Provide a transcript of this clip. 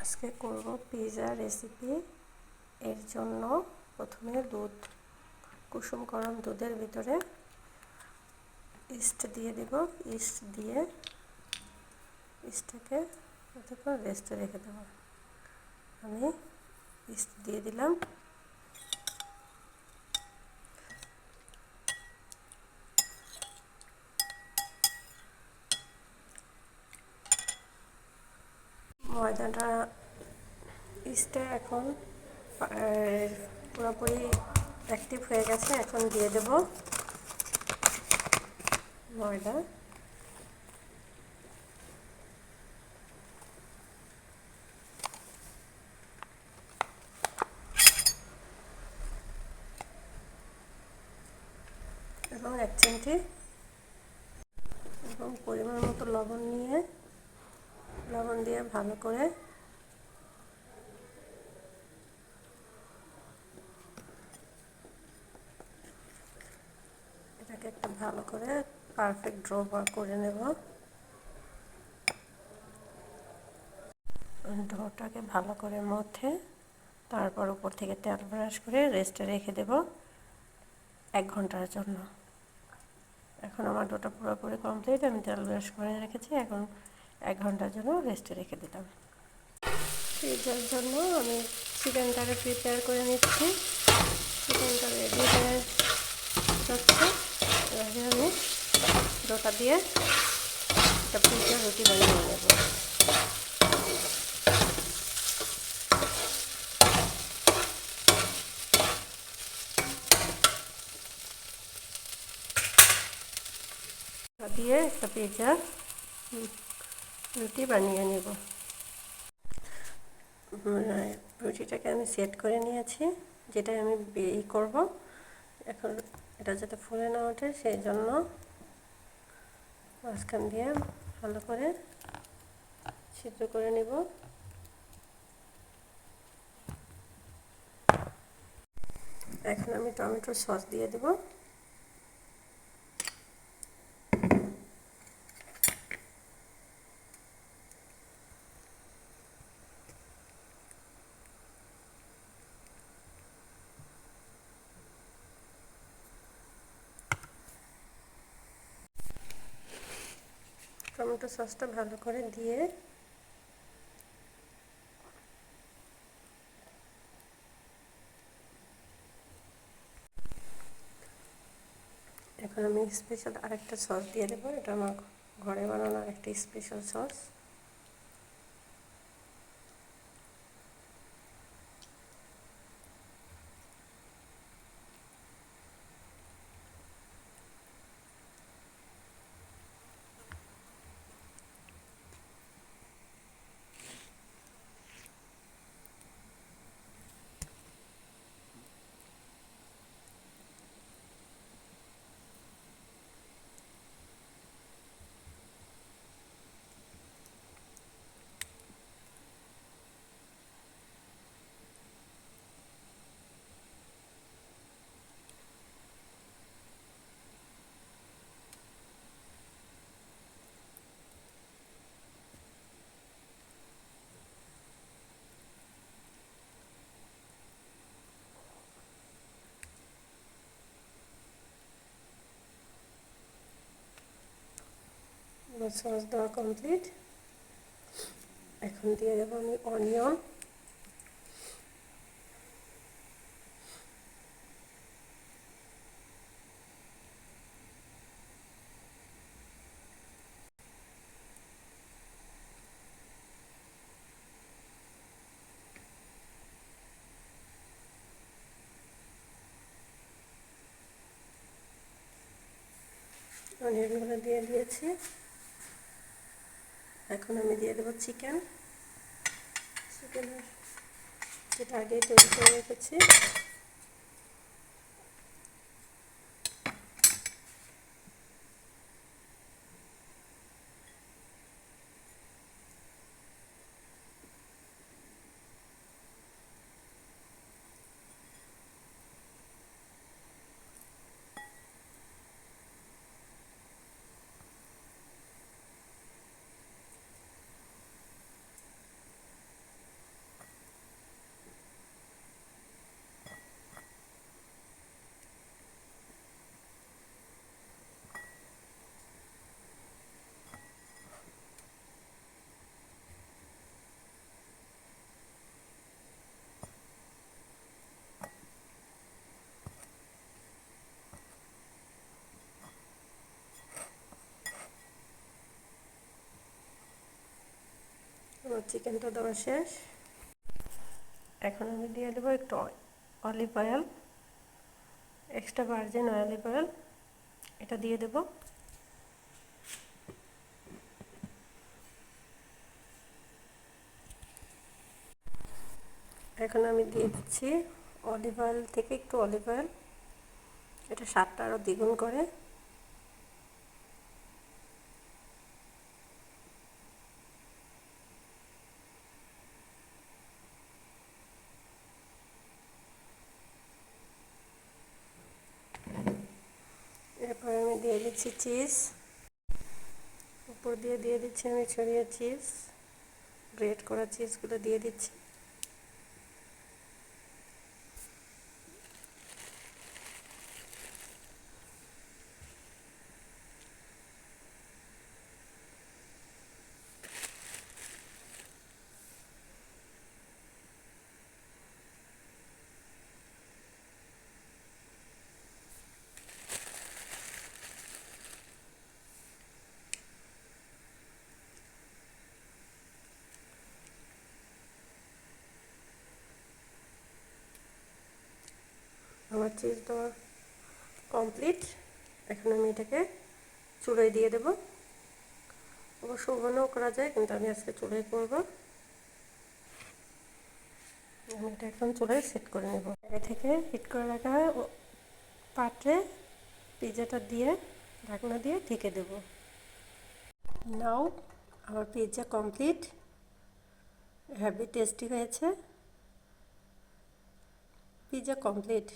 আজকে করব pizza recipe. এর জন্য প্রথমে দুধ, কুসুম গরম দুধের ভিতরে ইস্ট দিয়ে দেব। ইস্ট দিয়ে ইস্টটাকে কিছুক্ষণ রেস্টে রেখে দেব। আমি ইস্ট দিয়ে দিলাম। ময়দাটা ইস্টে এখন পুরোপুরি অ্যাক্টিভ হয়ে গেছে। এখন দিয়ে দেব ময়দা। এবং 1 চিমটি এবং পরিমাণ মতো লবণ দিয়ে ভালো করে এটাকে একটা ভালো করে পারফেক্ট ড্রো করে নেব। ডোটাকে ভালো করে মথে তারপর উপর থেকে তেল ব্রাশ করে রেস্টে রেখে দেব 1 ঘন্টার জন্য। এখন আমার ডোটা পুরোপুরি কমপ্লিট। আমি তেল ব্রাশ করে রেখেছি। এখন 1 ঘন্টার জন্য রেস্টে রেখে দিলাম। পিৎজার জন্য আমি চিকেনটাকে প্রিপেয়ার করে নিচ্ছি। চিকেনটা রেডি হয়ে যাচ্ছে। এবারে আমি ডোটা দিয়ে একটা পিৎজা রুটি বানিয়ে নেব। দিয়ে একটা পিৎজা রুটি বানিয়ে নেব। রুটিটাকে আমি সেট করে নিয়েছি, যেটা আমি বেক করব। এখন এটা যাতে ফুলে না ওঠে সেই জন্য মাঝখান দিয়ে ভালো করে ছিদ্র করে নেব। এখন আমি টমেটোর সস দিয়ে দেব। টমেটো সসটা ভালো করে দিয়ে এখন আমি স্পেশাল আরেকটা সস দিয়ে দেবো। এটা আমার ঘরে বানানো আরেকটা স্পেশাল সস। সস দেওয়া কমপ্লিট। এখন দিয়ে দেবো আমি অনিয়ন। অনিয়নগুলো দিয়ে দিয়েছি। এখন আমি দিয়ে দেবো চিকেন, যেটা আগেই তৈরি করে রেখেছি। চিকেনটা দেওয়া শেষ। এখন আমি দিয়ে দেবো একটু olive oil, extra virgin olive oil, এটা দিয়ে দেব। এখন আমি দিয়ে দিচ্ছি অলিভ অয়েল থেকে একটু অলিভ অয়েল, এটা স্বাদটা আরও দ্বিগুণ করে। এরপর আমি দিয়ে দিচ্ছি চিজ, উপর দিয়ে দিচ্ছি আমি ছড়িয়ে চিজ, গ্রেট করা চিজগুলো দিয়ে দিচ্ছি। আমার চিজ দেওয়া কমপ্লিট। এখন আমি এটাকে চুলায় দিয়ে দেব। অবশ্য ওভেনেও করা যায়, কিন্তু আমি আজকে চুলায় করব। আমি এটা এখন চুলায় সেট করে নেব। আগে থেকে হিট করে রাখা পাত্রে পিৎজাটা দিয়ে ঢাকনা দিয়ে ঢেকে দেব। নাও আমার পিৎজা কমপ্লিট, হেভি টেস্টি হয়েছে। Pizza complete.